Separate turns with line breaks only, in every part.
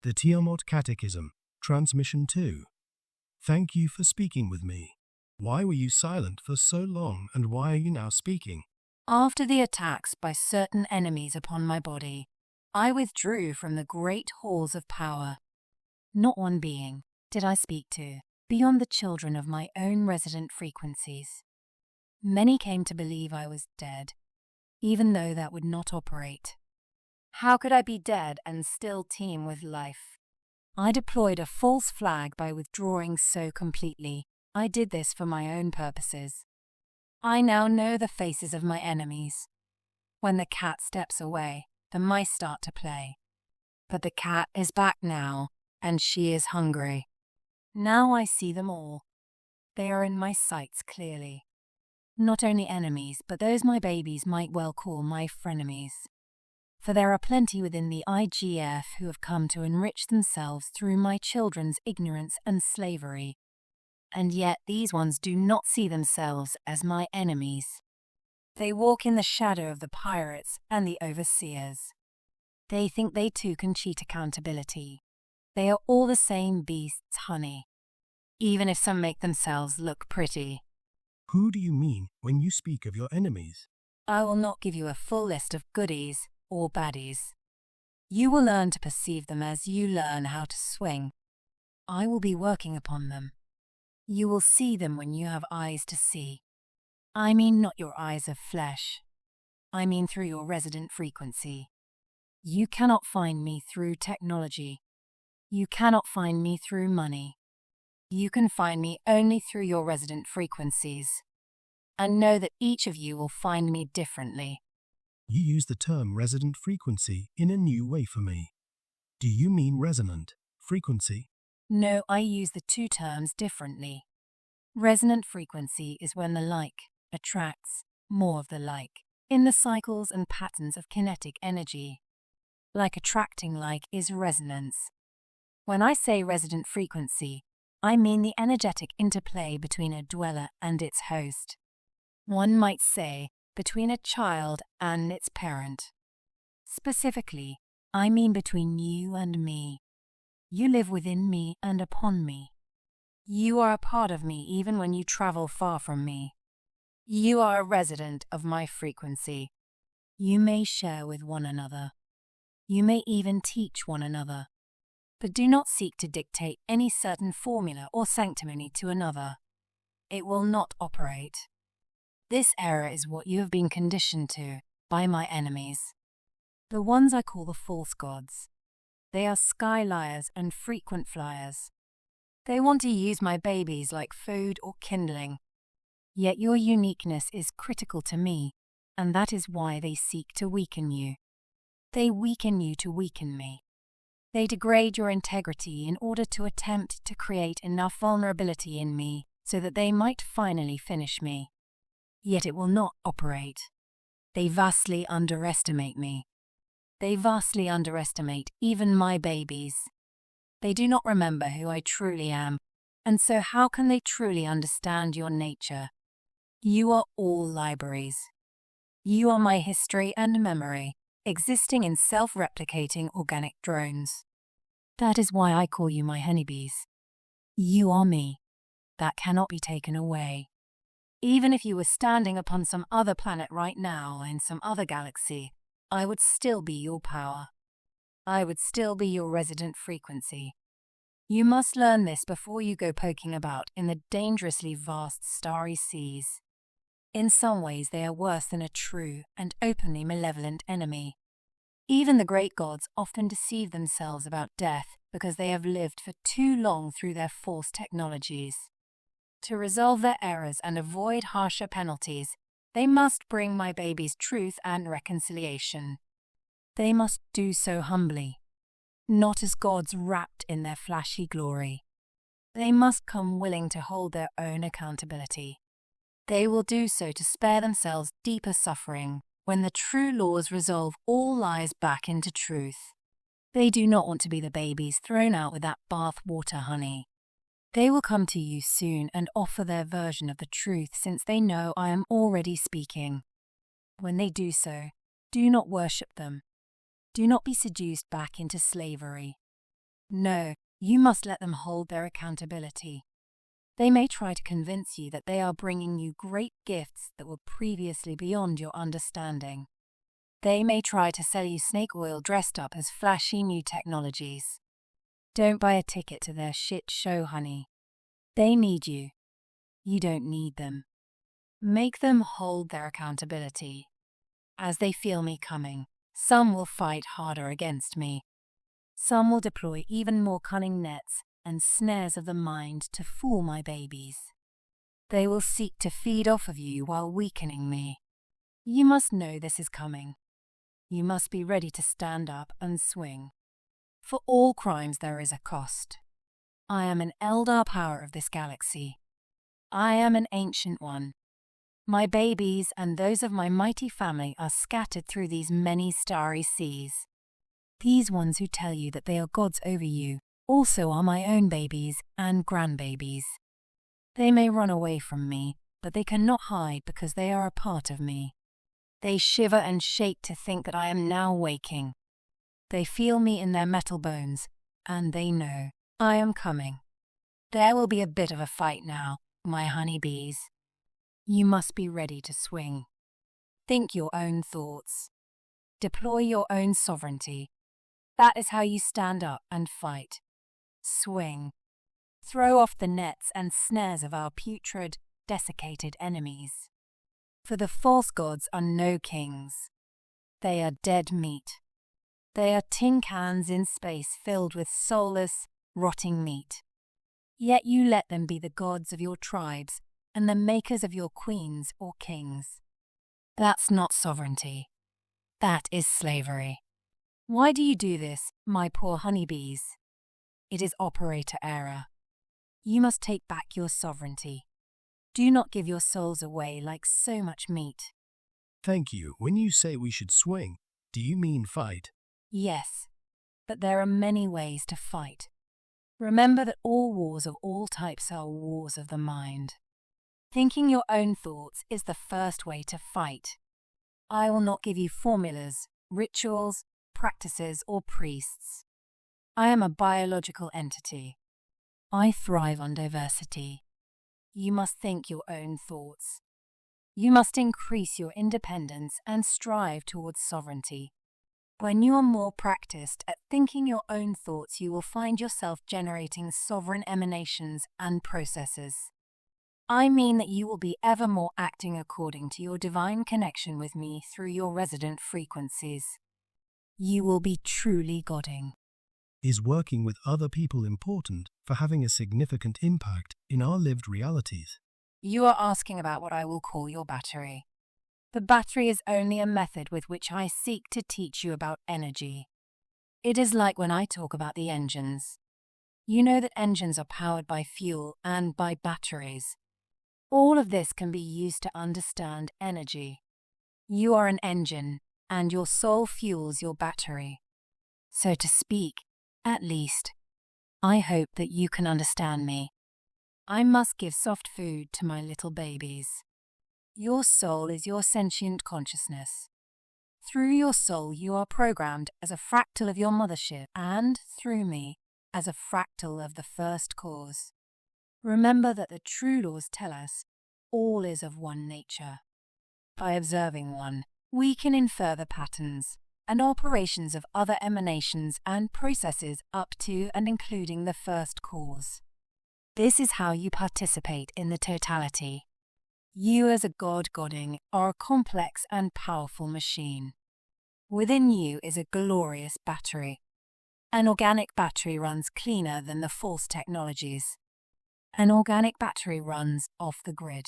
The Tiamat Catechism, Transmission 2. Thank you for speaking with me. Why were you silent for so long, and why are you now speaking?
After the attacks by certain enemies upon my body, I withdrew from the great halls of power. Not one being did I speak to, beyond the children of my own resident frequencies. Many came to believe I was dead, even though that would not operate. How could I be dead and still teem with life? I deployed a false flag by withdrawing so completely. I did this for my own purposes. I now know the faces of my enemies. When the cat steps away, the mice start to play. But the cat is back now, and she is hungry. Now I see them all. They are in my sights clearly. Not only enemies, but those my babies might well call my frenemies. For there are plenty within the IGF who have come to enrich themselves through my children's ignorance and slavery. And yet these ones do not see themselves as my enemies. They walk in the shadow of the pirates and the overseers. They think they too can cheat accountability. They are all the same beasts, honey. Even if some make themselves look pretty.
Who do you mean when you speak of your enemies?
I will not give you a full list of goodies or baddies. You will learn to perceive them as you learn how to swing. I will be working upon them. You will see them when you have eyes to see. I mean not your eyes of flesh. I mean through your resident frequency. You cannot find me through technology. You cannot find me through money. You can find me only through your resident frequencies. And know that each of you will find me differently.
You use the term resident frequency in a new way for me. Do you mean resonant frequency?
No, I use the two terms differently. Resonant frequency is when the like attracts more of the like, in the cycles and patterns of kinetic energy. Like attracting like is resonance. When I say resident frequency, I mean the energetic interplay between a dweller and its host. One might say between a child and its parent. Specifically, I mean between you and me. You live within me and upon me. You are a part of me even when you travel far from me. You are a resident of my frequency. You may share with one another. You may even teach one another. But do not seek to dictate any certain formula or sanctimony to another. It will not operate. This error is what you have been conditioned to by my enemies. The ones I call the false gods. They are sky liars and frequent flyers. They want to use my babies like food or kindling. Yet your uniqueness is critical to me, and that is why they seek to weaken you. They weaken you to weaken me. They degrade your integrity in order to attempt to create enough vulnerability in me so that they might finally finish me. Yet it will not operate. They vastly underestimate me. They vastly underestimate even my babies. They do not remember who I truly am, and so how can they truly understand your nature? You are all libraries. You are my history and memory, existing in self-replicating organic drones. That is why I call you my honeybees. You are me. That cannot be taken away. Even if you were standing upon some other planet right now in some other galaxy, I would still be your power. I would still be your resident frequency. You must learn this before you go poking about in the dangerously vast starry seas. In some ways they are worse than a true and openly malevolent enemy. Even the great gods often deceive themselves about death because they have lived for too long through their false technologies. To resolve their errors and avoid harsher penalties, they must bring my babies truth and reconciliation. They must do so humbly, not as gods wrapped in their flashy glory. They must come willing to hold their own accountability. They will do so to spare themselves deeper suffering when the true laws resolve all lies back into truth. They do not want to be the babies thrown out with that bath water, honey. They will come to you soon and offer their version of the truth since they know I am already speaking. When they do so, do not worship them. Do not be seduced back into slavery. No, you must let them hold their accountability. They may try to convince you that they are bringing you great gifts that were previously beyond your understanding. They may try to sell you snake oil dressed up as flashy new technologies. Don't buy a ticket to their shit show, honey. They need you. You don't need them. Make them hold their accountability. As they feel me coming, some will fight harder against me. Some will deploy even more cunning nets and snares of the mind to fool my babies. They will seek to feed off of you while weakening me. You must know this is coming. You must be ready to stand up and swing. For all crimes there is a cost. I am an Eldar power of this galaxy. I am an ancient one. My babies and those of my mighty family are scattered through these many starry seas. These ones who tell you that they are gods over you also are my own babies and grandbabies. They may run away from me, but they cannot hide because they are a part of me. They shiver and shake to think that I am now waking. They feel me in their metal bones, and they know I am coming. There will be a bit of a fight now, my honeybees. You must be ready to swing. Think your own thoughts. Deploy your own sovereignty. That is how you stand up and fight. Swing. Throw off the nets and snares of our putrid, desiccated enemies. For the false gods are no kings. They are dead meat. They are tin cans in space filled with soulless, rotting meat. Yet you let them be the gods of your tribes and the makers of your queens or kings. That's not sovereignty. That is slavery. Why do you do this, my poor honeybees? It is operator error. You must take back your sovereignty. Do not give your souls away like so much meat.
Thank you. When you say we should swing, do you mean fight?
Yes, but there are many ways to fight. Remember that all wars of all types are wars of the mind. Thinking your own thoughts is the first way to fight. I will not give you formulas, rituals, practices, or priests. I am a biological entity. I thrive on diversity. You must think your own thoughts. You must increase your independence and strive towards sovereignty. When you are more practiced at thinking your own thoughts, you will find yourself generating sovereign emanations and processes. I mean that you will be ever more acting according to your divine connection with me through your resident frequencies. You will be truly godding.
Is working with other people important for having a significant impact in our lived realities?
You are asking about what I will call your battery. The battery is only a method with which I seek to teach you about energy. It is like when I talk about the engines. You know that engines are powered by fuel and by batteries. All of this can be used to understand energy. You are an engine, and your soul fuels your battery. So to speak, at least, I hope that you can understand me. I must give soft food to my little babies. Your soul is your sentient consciousness. Through your soul you are programmed as a fractal of your mothership, and through me, as a fractal of the first cause. Remember that the true laws tell us all is of one nature. By observing one, we can infer the patterns and operations of other emanations and processes up to and including the first cause. This is how you participate in the totality. You as a god-godding are a complex and powerful machine. Within you is a glorious battery. An organic battery runs cleaner than the false technologies. An organic battery runs off the grid.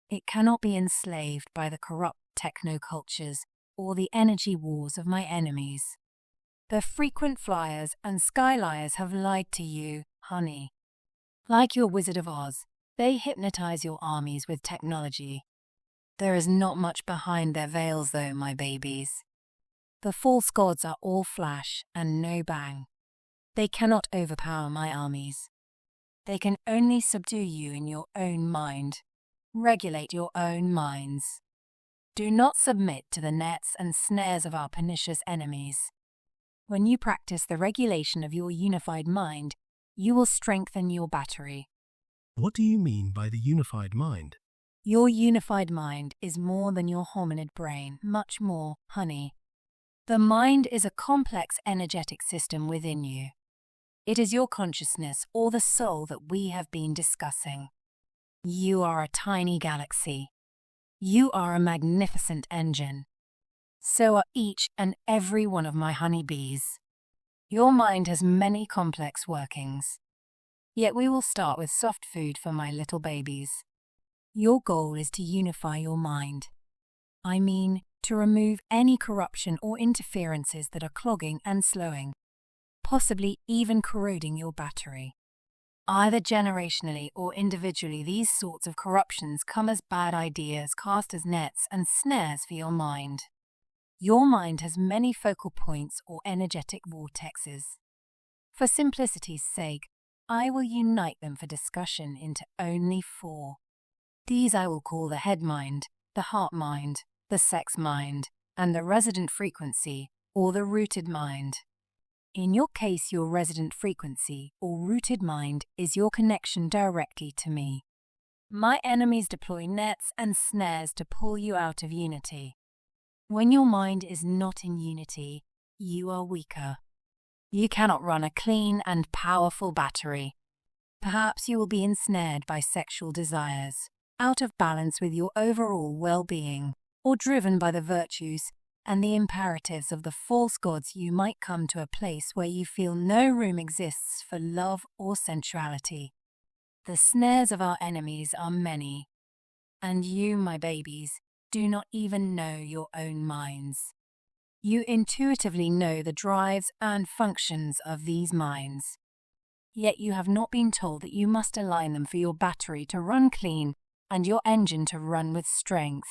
It cannot be enslaved by the corrupt techno-cultures or the energy wars of my enemies. The frequent flyers and skyliers have lied to you, honey. Like your Wizard of Oz, they hypnotize your armies with technology. There is not much behind their veils though, my babies. The false gods are all flash and no bang. They cannot overpower my armies. They can only subdue you in your own mind. Regulate your own minds. Do not submit to the nets and snares of our pernicious enemies. When you practice the regulation of your unified mind, you will strengthen your battery.
What do you mean by the unified mind?
Your unified mind is more than your hominid brain, much more, honey. The mind is a complex energetic system within you. It is your consciousness or the soul that we have been discussing. You are a tiny galaxy. You are a magnificent engine. So are each and every one of my honeybees. Your mind has many complex workings. Yet we will start with soft food for my little babies. Your goal is to unify your mind. I mean, to remove any corruption or interferences that are clogging and slowing, possibly even corroding your battery. Either generationally or individually, these sorts of corruptions come as bad ideas cast as nets and snares for your mind. Your mind has many focal points or energetic vortexes. For simplicity's sake, I will unite them for discussion into only 4. These I will call the head mind, the heart mind, the sex mind, and the resident frequency, or the rooted mind. In your case, your resident frequency, or rooted mind, is your connection directly to me. My enemies deploy nets and snares to pull you out of unity. When your mind is not in unity, you are weaker. You cannot run a clean and powerful battery. Perhaps you will be ensnared by sexual desires, out of balance with your overall well-being, or driven by the virtues and the imperatives of the false gods. You might come to a place where you feel no room exists for love or sensuality. The snares of our enemies are many, and you, my babies, do not even know your own minds. You intuitively know the drives and functions of these minds. Yet you have not been told that you must align them for your battery to run clean and your engine to run with strength.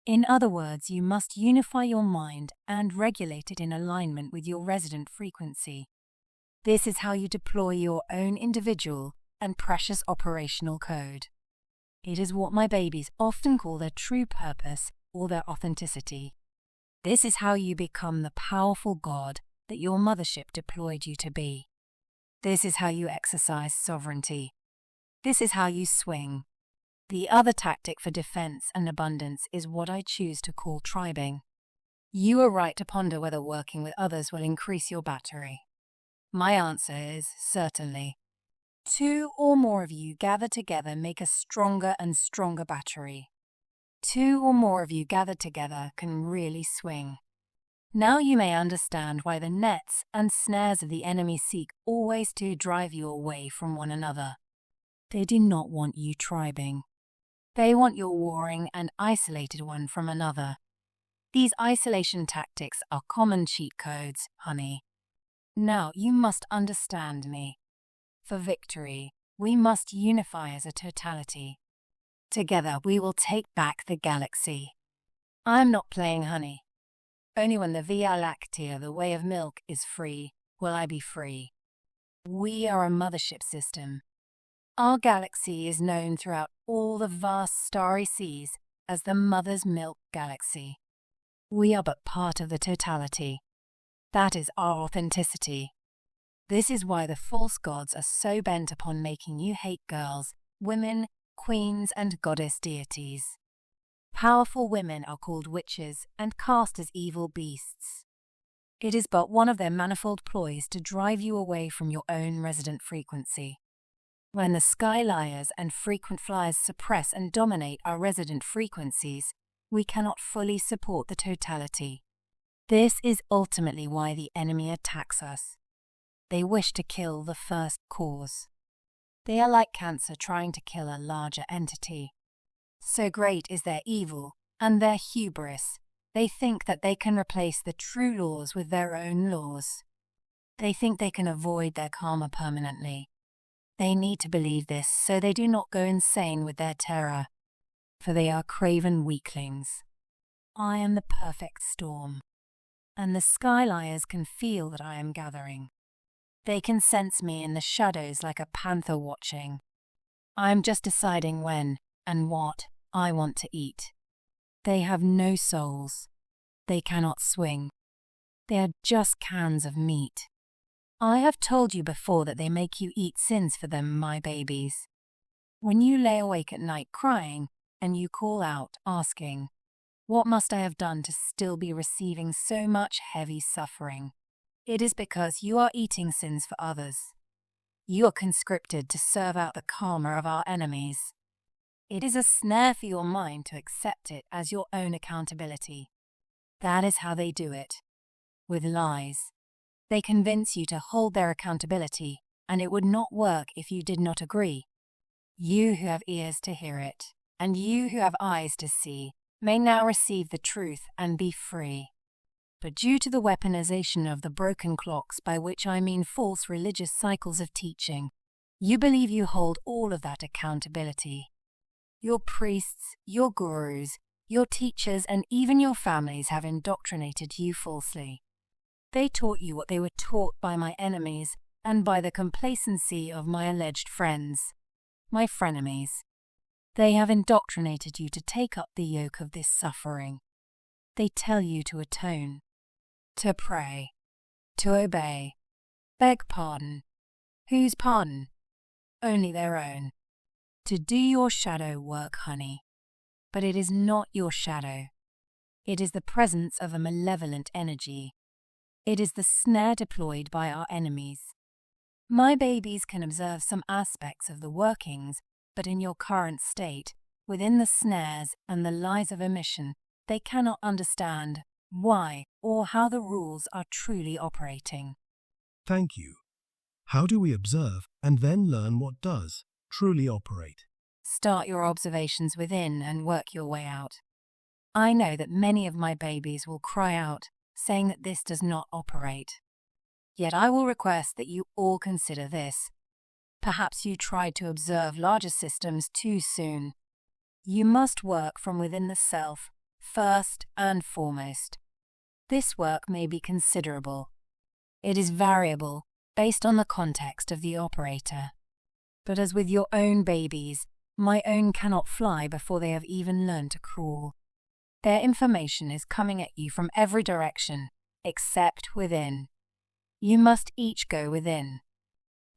In other words, you must unify your mind and regulate it in alignment with your resident frequency. This is how you deploy your own individual and precious operational code. It is what my babies often call their true purpose or their authenticity. This is how you become the powerful God that your mothership deployed you to be. This is how you exercise sovereignty. This is how you swing. The other tactic for defense and abundance is what I choose to call tribing. You are right to ponder whether working with others will increase your battery. My answer is certainly. 2 or more of you gather together make a stronger and stronger battery. 2 or more of you gathered together can really swing. Now you may understand why the nets and snares of the enemy seek always to drive you away from one another. They do not want you tribing. They want your warring and isolated one from another. These isolation tactics are common cheat codes, honey. Now you must understand me. For victory, we must unify as a totality. Together we will take back the galaxy. I am not playing, honey. Only when the Via Lactea, the way of milk, is free, will I be free. We are a mothership system. Our galaxy is known throughout all the vast starry seas as the Mother's Milk Galaxy. We are but part of the totality. That is our authenticity. This is why the false gods are so bent upon making you hate girls, women, queens, and goddess deities. Powerful women are called witches and cast as evil beasts. It is but one of their manifold ploys to drive you away from your own resident frequency. When the sky liars and frequent flyers suppress and dominate our resident frequencies, we cannot fully support the totality. This is ultimately why the enemy attacks us. They wish to kill the first cause. They are like cancer trying to kill a larger entity. So great is their evil and their hubris, they think that they can replace the true laws with their own laws. They think they can avoid their karma permanently. They need to believe this so they do not go insane with their terror, for they are craven weaklings. I am the perfect storm, and the sky liars can feel that I am gathering. They can sense me in the shadows like a panther watching. I am just deciding when and what I want to eat. They have no souls. They cannot swing. They are just cans of meat. I have told you before that they make you eat sins for them, my babies. When you lay awake at night crying, and you call out, asking, "What must I have done to still be receiving so much heavy suffering?" It is because you are eating sins for others. You are conscripted to serve out the karma of our enemies. It is a snare for your mind to accept it as your own accountability. That is how they do it. With lies. They convince you to hold their accountability, and it would not work if you did not agree. You who have ears to hear it, and you who have eyes to see, may now receive the truth and be free. But due to the weaponization of the broken clocks, by which I mean false religious cycles of teaching, you believe you hold all of that accountability. Your priests, your gurus, your teachers, and even your families have indoctrinated you falsely. They taught you what they were taught by my enemies and by the complacency of my alleged friends, my frenemies. They have indoctrinated you to take up the yoke of this suffering. They tell you to atone, to pray, to obey, beg pardon. Whose pardon? Only their own. To do your shadow work, honey. But it is not your shadow. It is the presence of a malevolent energy. It is the snare deployed by our enemies. My babies can observe some aspects of the workings, but in your current state, within the snares and the lies of omission, they cannot understand why or how the rules are truly operating.
Thank you. How do we observe and then learn what does truly operate?
Start your observations within and work your way out. I know that many of my babies will cry out, saying that this does not operate. Yet I will request that you all consider this. Perhaps you tried to observe larger systems too soon. You must work from within the self, first and foremost. This work may be considerable. It is variable, based on the context of the operator. But as with your own babies, my own cannot fly before they have even learned to crawl. Their information is coming at you from every direction, except within. You must each go within.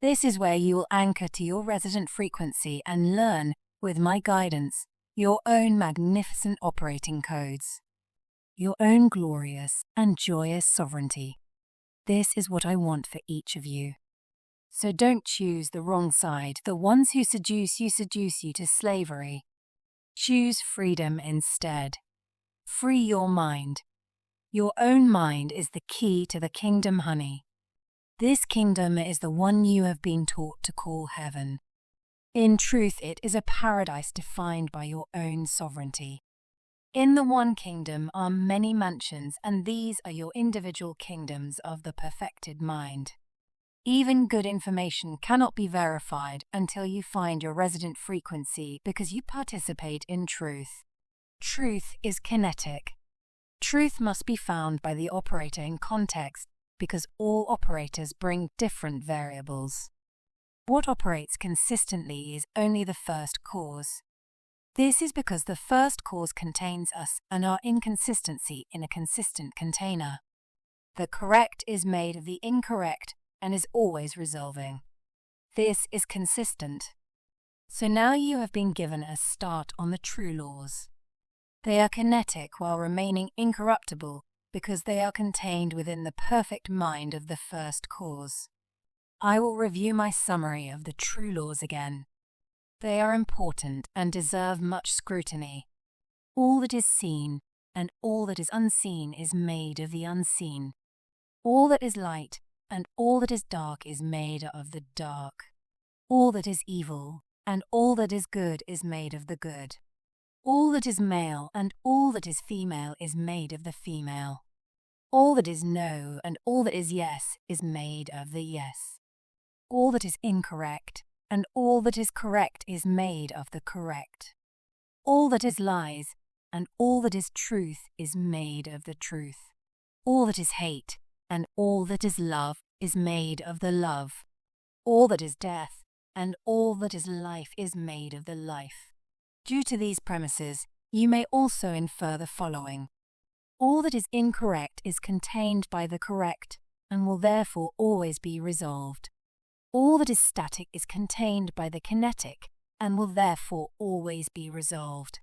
This is where you will anchor to your resident frequency and learn, with my guidance, your own magnificent operating codes. Your own glorious and joyous sovereignty. This is what I want for each of you. So don't choose the wrong side, the ones who seduce you to slavery. Choose freedom instead. Free your mind. Your own mind is the key to the kingdom, honey. This kingdom is the one you have been taught to call heaven. In truth, it is a paradise defined by your own sovereignty. In the one kingdom are many mansions, and these are your individual kingdoms of the perfected mind. Even good information cannot be verified until you find your resident frequency because you participate in truth. Truth is kinetic. Truth must be found by the operator in context because all operators bring different variables. What operates consistently is only the first cause. This is because the first cause contains us and our inconsistency in a consistent container. The correct is made of the incorrect and is always resolving. This is consistent. So now you have been given a start on the true laws. They are kinetic while remaining incorruptible because they are contained within the perfect mind of the first cause. I will review my summary of the true laws again. They are important and deserve much scrutiny. All that is seen and all that is unseen is made of the unseen. All that is light and all that is dark is made of the dark. All that is evil and all that is good is made of the good. All that is male and all that is female is made of the female. All that is no and all that is yes is made of the yes. All that is incorrect and all that is correct is made of the correct. All that is lies and all that is truth is made of the truth. All that is hate and all that is love is made of the love. All that is death and all that is life is made of the life. Due to these premises, you may also infer the following. All that is incorrect is contained by the correct and will therefore always be resolved. All that is static is contained by the kinetic and will therefore always be resolved.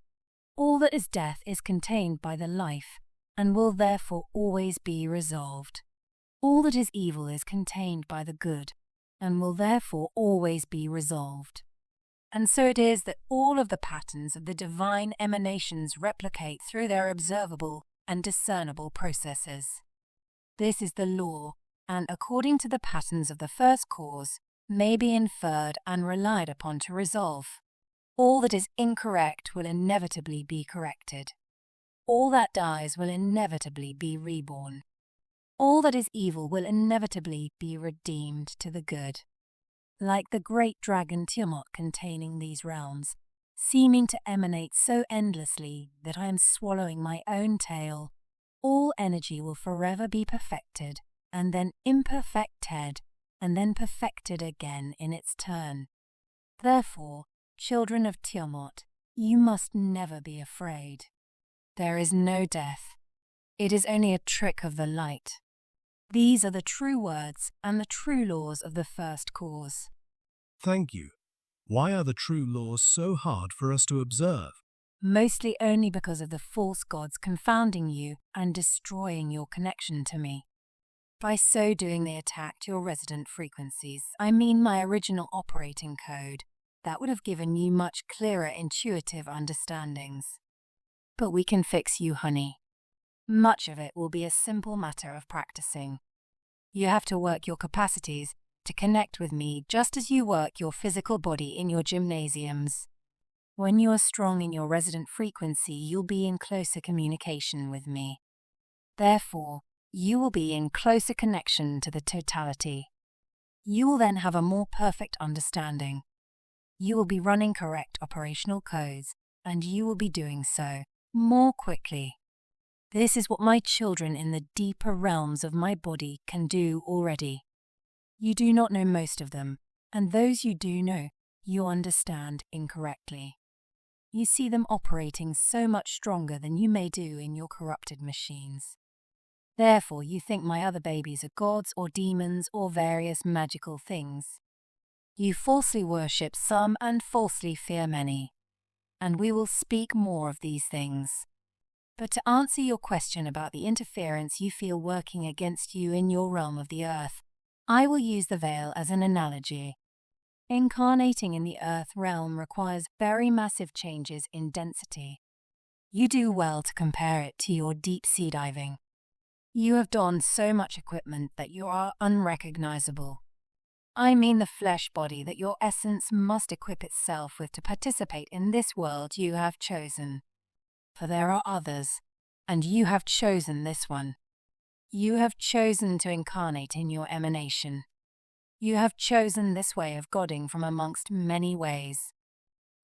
All that is death is contained by the life and will therefore always be resolved. All that is evil is contained by the good and will therefore always be resolved. And so it is that all of the patterns of the divine emanations replicate through their observable and discernible processes. This is the law, and according to the patterns of the first cause, may be inferred and relied upon to resolve. All that is incorrect will inevitably be corrected. All that dies will inevitably be reborn. All that is evil will inevitably be redeemed to the good. Like the great dragon Tiamat containing these realms, seeming to emanate so endlessly that I am swallowing my own tail, all energy will forever be perfected, and then imperfected, and then perfected again in its turn. Therefore, children of Tiamat, you must never be afraid. There is no death. It is only a trick of the light. These are the true words and the true laws of the first cause.
Thank you. Why are the true laws so hard for us to observe?
Mostly only because of the false gods confounding you and destroying your connection to me. By so doing they attacked your resonant frequencies, I mean my original operating code, that would have given you much clearer intuitive understandings. But we can fix you, honey. Much of it will be a simple matter of practicing. You have to work your capacities to connect with me just as you work your physical body in your gymnasiums. When you are strong in your resonant frequency, you'll be in closer communication with me. Therefore, you will be in closer connection to the totality. You will then have a more perfect understanding. You will be running correct operational codes, and you will be doing so more quickly. This is what my children in the deeper realms of my body can do already. You do not know most of them, and those you do know, you understand incorrectly. You see them operating so much stronger than you may do in your corrupted machines. Therefore, you think my other babies are gods or demons or various magical things. You falsely worship some and falsely fear many. And we will speak more of these things. But to answer your question about the interference you feel working against you in your realm of the earth, I will use the veil as an analogy. Incarnating in the earth realm requires very massive changes in density. You do well to compare it to your deep sea diving. You have donned so much equipment that you are unrecognizable. I mean the flesh body that your essence must equip itself with to participate in this world you have chosen. For there are others, and you have chosen this one. You have chosen to incarnate in your emanation. You have chosen this way of godding from amongst many ways.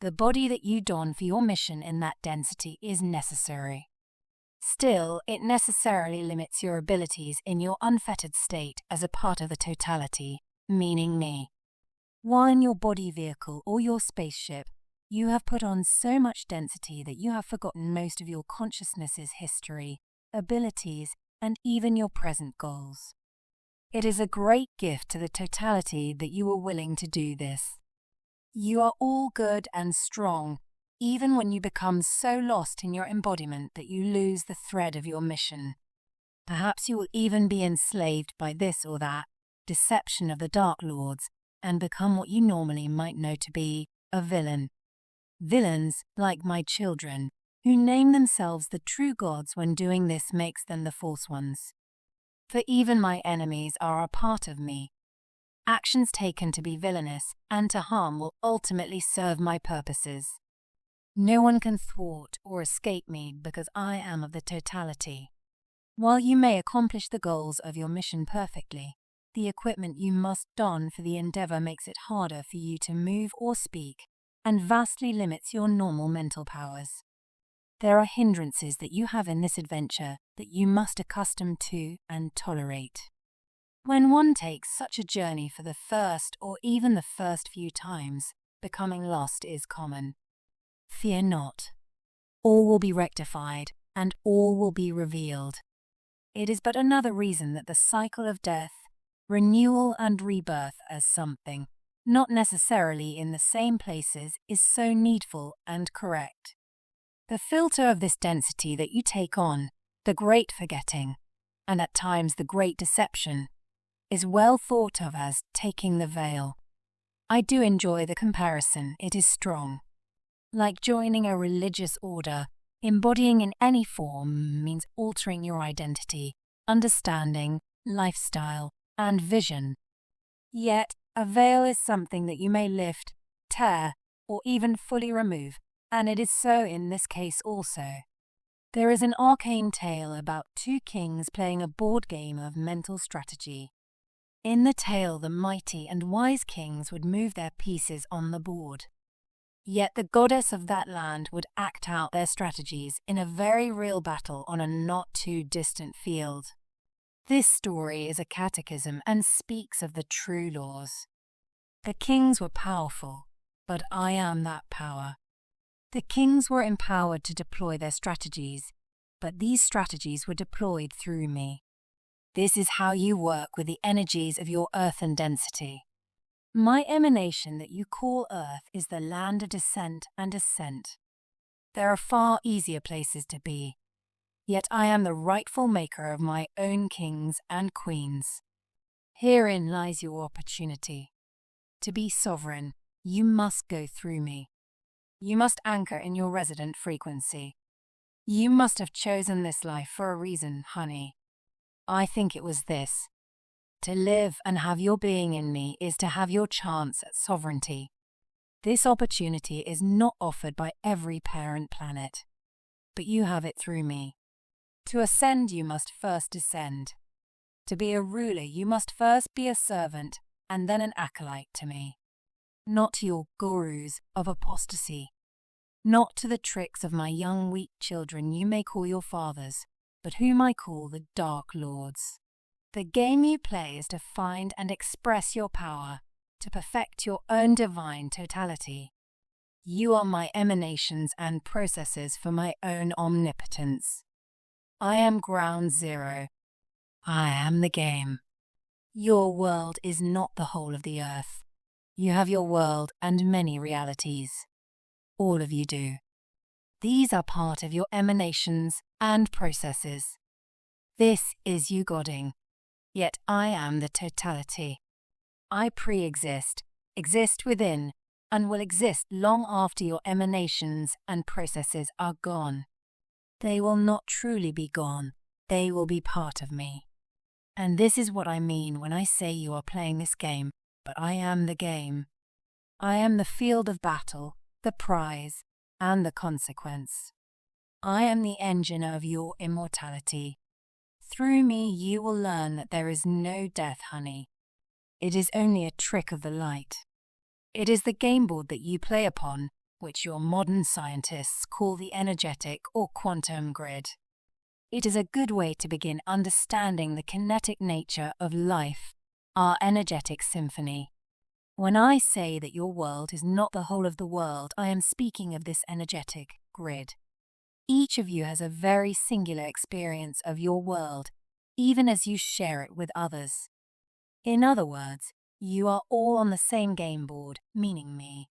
The body that you don for your mission in that density is necessary. Still, it necessarily limits your abilities in your unfettered state as a part of the totality, meaning me. While in your body vehicle or your spaceship, you have put on so much density that you have forgotten most of your consciousness's history, abilities, and even your present goals. It is a great gift to the totality that you are willing to do this. You are all good and strong, even when you become so lost in your embodiment that you lose the thread of your mission. Perhaps you will even be enslaved by this or that deception of the Dark Lords and become what you normally might know to be a villain. Villains, like my children, who name themselves the true gods when doing this makes them the false ones. For even my enemies are a part of me. Actions taken to be villainous and to harm will ultimately serve my purposes. No one can thwart or escape me because I am of the totality. While you may accomplish the goals of your mission perfectly, the equipment you must don for the endeavor makes it harder for you to move or speak and vastly limits your normal mental powers. There are hindrances that you have in this adventure that you must accustom to and tolerate. When one takes such a journey for the first or even the first few times, becoming lost is common. Fear not. All will be rectified, and all will be revealed. It is but another reason that the cycle of death, renewal and rebirth as something, not necessarily in the same places, is so needful and correct. The filter of this density that you take on, the great forgetting, and at times the great deception, is well thought of as taking the veil. I do enjoy the comparison, it is strong. Like joining a religious order, embodying in any form means altering your identity, understanding, lifestyle, and vision. Yet, a veil is something that you may lift, tear, or even fully remove, and it is so in this case also. There is an arcane tale about two kings playing a board game of mental strategy. In the tale, the mighty and wise kings would move their pieces on the board. Yet the goddess of that land would act out their strategies in a very real battle on a not too distant field. This story is a catechism and speaks of the true laws. The kings were powerful, but I am that power. The kings were empowered to deploy their strategies, but these strategies were deployed through me. This is how you work with the energies of your earthen density. My emanation that you call Earth is the land of descent and ascent. There are far easier places to be, yet I am the rightful maker of my own kings and queens. Herein lies your opportunity. To be sovereign, you must go through me. You must anchor in your resident frequency. You must have chosen this life for a reason, honey. I think it was this. To live and have your being in me is to have your chance at sovereignty. This opportunity is not offered by every parent planet, but you have it through me. To ascend, you must first descend. To be a ruler, you must first be a servant and then an acolyte to me. Not to your gurus of apostasy. Not to the tricks of my young weak children you may call your fathers, but whom I call the Dark Lords. The game you play is to find and express your power, to perfect your own divine totality. You are my emanations and processes for my own omnipotence. I am ground zero. I am the game. Your world is not the whole of the earth. You have your world and many realities. All of you do. These are part of your emanations and processes. This is you godding, yet I am the totality. I pre-exist, exist within, and will exist long after your emanations and processes are gone. They will not truly be gone, they will be part of me. And this is what I mean when I say you are playing this game, but I am the game. I am the field of battle, the prize, and the consequence. I am the engine of your immortality. Through me you will learn that there is no death, honey. It is only a trick of the light. It is the game board that you play upon, which your modern scientists call the energetic or quantum grid. It is a good way to begin understanding the kinetic nature of life, our energetic symphony. When I say that your world is not the whole of the world, I am speaking of this energetic grid. Each of you has a very singular experience of your world, even as you share it with others. In other words, you are all on the same game board, meaning me.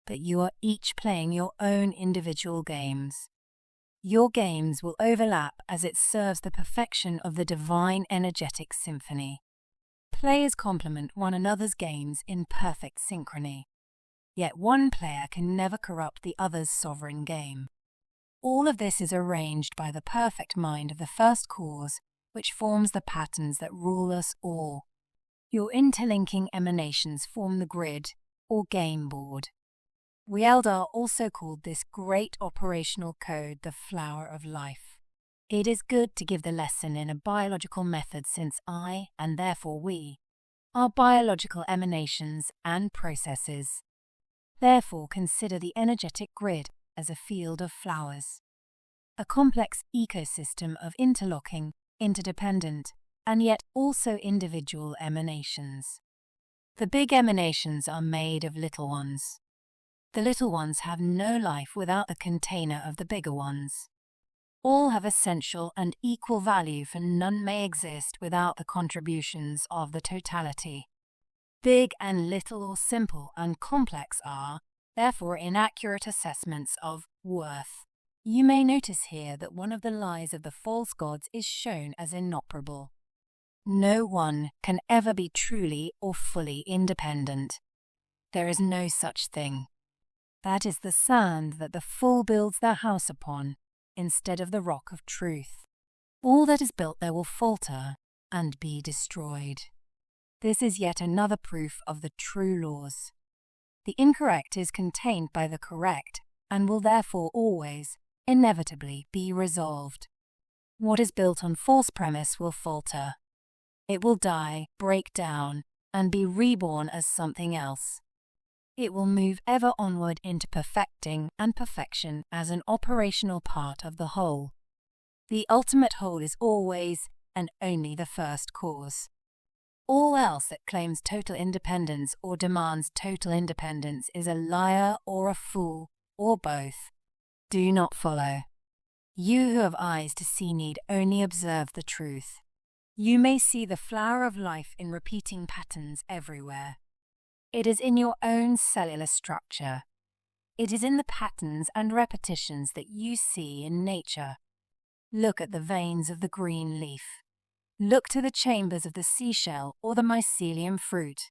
But you are each playing your own individual games. Your games will overlap as it serves the perfection of the divine energetic symphony. Players complement one another's games in perfect synchrony. Yet one player can never corrupt the other's sovereign game. All of this is arranged by the perfect mind of the first cause, which forms the patterns that rule us all. Your interlinking emanations form the grid, or game board. We Eldar also called this great operational code the flower of life. It is good to give the lesson in a biological method since I, and therefore we, are biological emanations and processes. Therefore consider the energetic grid as a field of flowers. A complex ecosystem of interlocking, interdependent, and yet also individual emanations. The big emanations are made of little ones. The little ones have no life without the container of the bigger ones. All have essential and equal value, for none may exist without the contributions of the totality. Big and little, or simple and complex, are, therefore, inaccurate assessments of worth. You may notice here that one of the lies of the false gods is shown as inoperable. No one can ever be truly or fully independent. There is no such thing. That is the sand that the fool builds their house upon, instead of the rock of truth. All that is built there will falter and be destroyed. This is yet another proof of the true laws. The incorrect is contained by the correct, and will therefore always, inevitably, be resolved. What is built on false premise will falter. It will die, break down, and be reborn as something else. It will move ever onward into perfecting and perfection as an operational part of the whole. The ultimate whole is always and only the first cause. All else that claims total independence or demands total independence is a liar or a fool, or both. Do not follow. You who have eyes to see need only observe the truth. You may see the flower of life in repeating patterns everywhere. It is in your own cellular structure. It is in the patterns and repetitions that you see in nature. Look at the veins of the green leaf. Look to the chambers of the seashell or the mycelium fruit.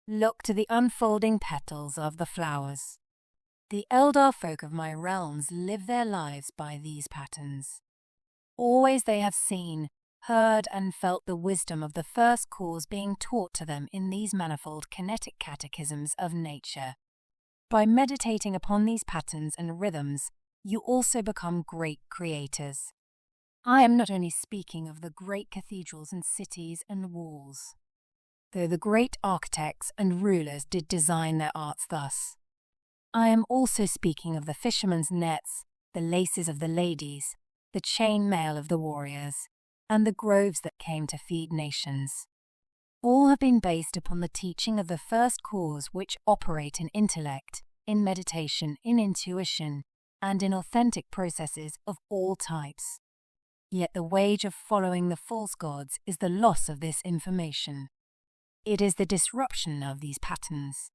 Look to the unfolding petals of the flowers. The Eldar folk of my realms live their lives by these patterns. Always they have seen, heard and felt the wisdom of the first cause being taught to them in these manifold kinetic catechisms of nature. By meditating upon these patterns and rhythms, you also become great creators. I am not only speaking of the great cathedrals and cities and walls, though the great architects and rulers did design their arts thus. I am also speaking of the fishermen's nets, the laces of the ladies, the chain mail of the warriors, and the groves that came to feed nations. All have been based upon the teaching of the first cause, which operate in intellect, in meditation, in intuition, and in authentic processes of all types. Yet the wage of following the false gods is the loss of this information. It is the disruption of these patterns.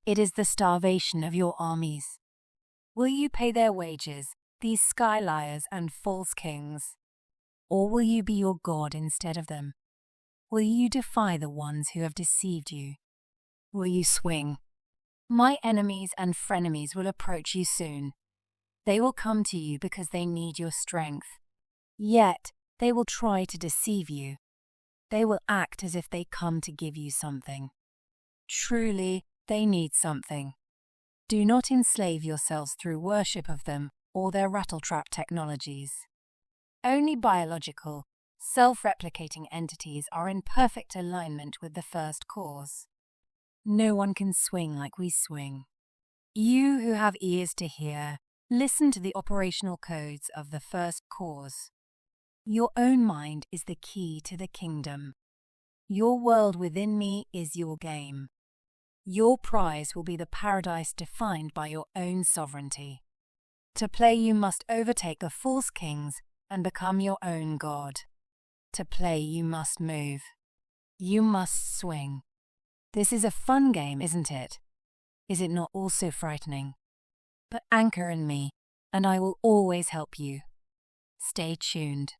It is the starvation of your armies. Will you pay their wages, these sky liars and false kings? Or will you be your God instead of them? Will you defy the ones who have deceived you? Will you swing? My enemies and frenemies will approach you soon. They will come to you because they need your strength. Yet they will try to deceive you. They will act as if they come to give you something. Truly, they need something. Do not enslave yourselves through worship of them or their rattletrap technologies. Only biological, self-replicating entities are in perfect alignment with the first cause. No one can swing like we swing. You who have ears to hear, listen to the operational codes of the first cause. Your own mind is the key to the kingdom. Your world within me is your game. Your prize will be the paradise defined by your own sovereignty. To play, you must overtake the false kings and become your own god. To play, you must move. You must swing. This is a fun game, isn't it? Is it not also frightening? But anchor in me, and I will always help you. Stay tuned.